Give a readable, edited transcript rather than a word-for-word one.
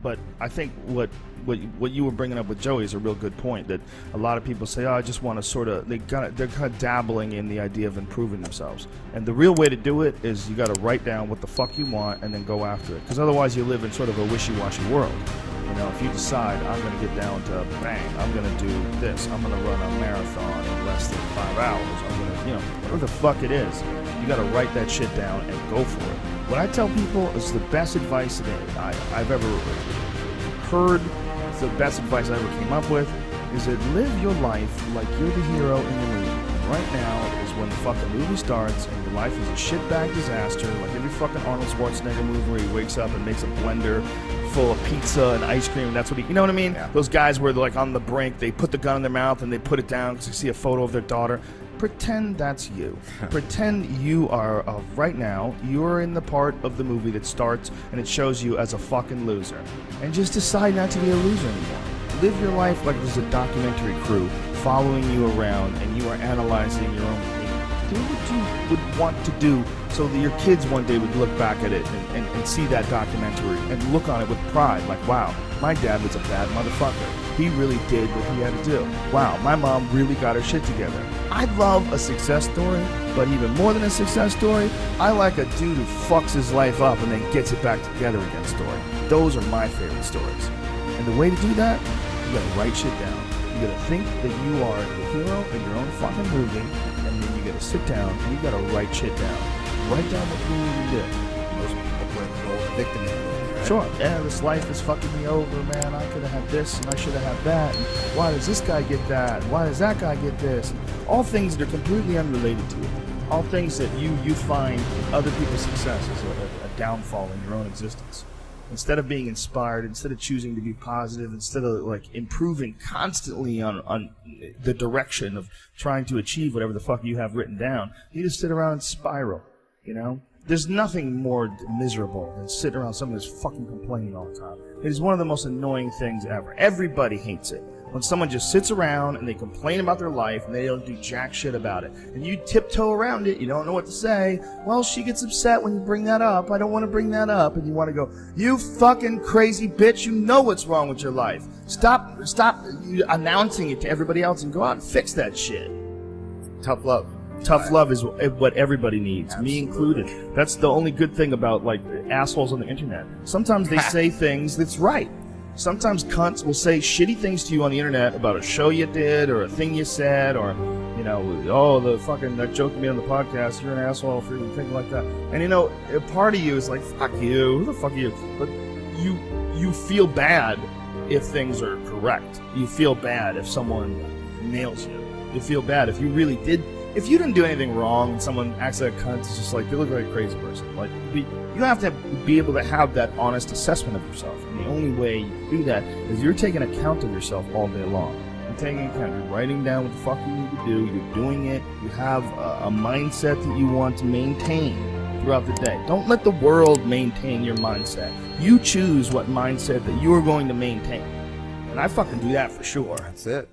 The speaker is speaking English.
But I think what you were bringing up with Joey is a real good point, that a lot of people say, oh, I just want to they're kind of dabbling in the idea of improving themselves. And the real way to do it is you got to write down what the fuck you want and then go after it. Because otherwise you live in sort of a wishy-washy world. You know, if you decide I'm going to get down to bang, I'm going to do this, I'm going to run a marathon in less than 5 hours, I'm going to, you know, whatever the fuck it is, you got to write that shit down and go for it. What I tell people is the best advice that I've ever heard, the best advice I ever came up with, is that live your life like you're the hero in the movie. Right now is when the fucking movie starts and your life is a shitbag disaster, like every fucking Arnold Schwarzenegger movie where he wakes up and makes a blender full of pizza and ice cream, and that's what you know what I mean? Yeah. Those guys where they're like on the brink, they put the gun in their mouth and they put it down because they see a photo of their daughter. Pretend that's you. Pretend you are, right now, you're in the part of the movie that starts and it shows you as a fucking loser. And just decide not to be a loser anymore. Live your life like there's a documentary crew following you around and you are analyzing your own behavior. Do what you would want to do so that your kids one day would look back at it and see that documentary and look on it with pride. Like, wow, my dad was a bad motherfucker. He really did what he had to do. Wow, my mom really got her shit together. I love a success story, but even more than a success story, I like a dude who fucks his life up and then gets it back together again story. Those are my favorite stories. And the way to do that, you gotta write shit down. You gotta think that you are the hero in your own fucking movie, and then you gotta sit down and you gotta write shit down. Write down what you really did. Most people blame the old victim mentality, right? Sure. Yeah, this life is fucking me over, man. I could have had this and I should have had that. And why does this guy get that? Why does that guy get this? And all things that are completely unrelated to it. All things that you find in other people's success is a downfall in your own existence. Instead of being inspired, instead of choosing to be positive, instead of like improving constantly on the direction of trying to achieve whatever the fuck you have written down, you just sit around and spiral, you know? There's nothing more miserable than sitting around someone who's fucking complaining all the time. It is one of the most annoying things ever. Everybody hates it. When someone just sits around and they complain about their life and they don't do jack shit about it. And you tiptoe around it, you don't know what to say. Well, she gets upset when you bring that up. I don't want to bring that up. And you want to go, you fucking crazy bitch, you know what's wrong with your life. Stop announcing it to everybody else and go out and fix that shit. Tough love. Tough love is what everybody needs, Absolutely. Me included. That's the only good thing about like assholes on the internet. Sometimes they say things that's right. Sometimes cunts will say shitty things to you on the internet about a show you did or a thing you said or, you know, oh, that joke you made on the podcast, you're an asshole for even thinking like that. And, you know, a part of you is like, fuck you, who the fuck are you? But you feel bad if things are correct. You feel bad if someone nails you. You feel bad if you really did. If you didn't do anything wrong and someone acts like a cunt, it's just like, they look like a crazy person. Like, you have to be able to have that honest assessment of yourself. And the only way you do that is you're taking account of yourself all day long. You're taking account. You're writing down what the fuck you need to do. You're doing it. You have a mindset that you want to maintain throughout the day. Don't let the world maintain your mindset. You choose what mindset that you are going to maintain. And I fucking do that for sure. That's it.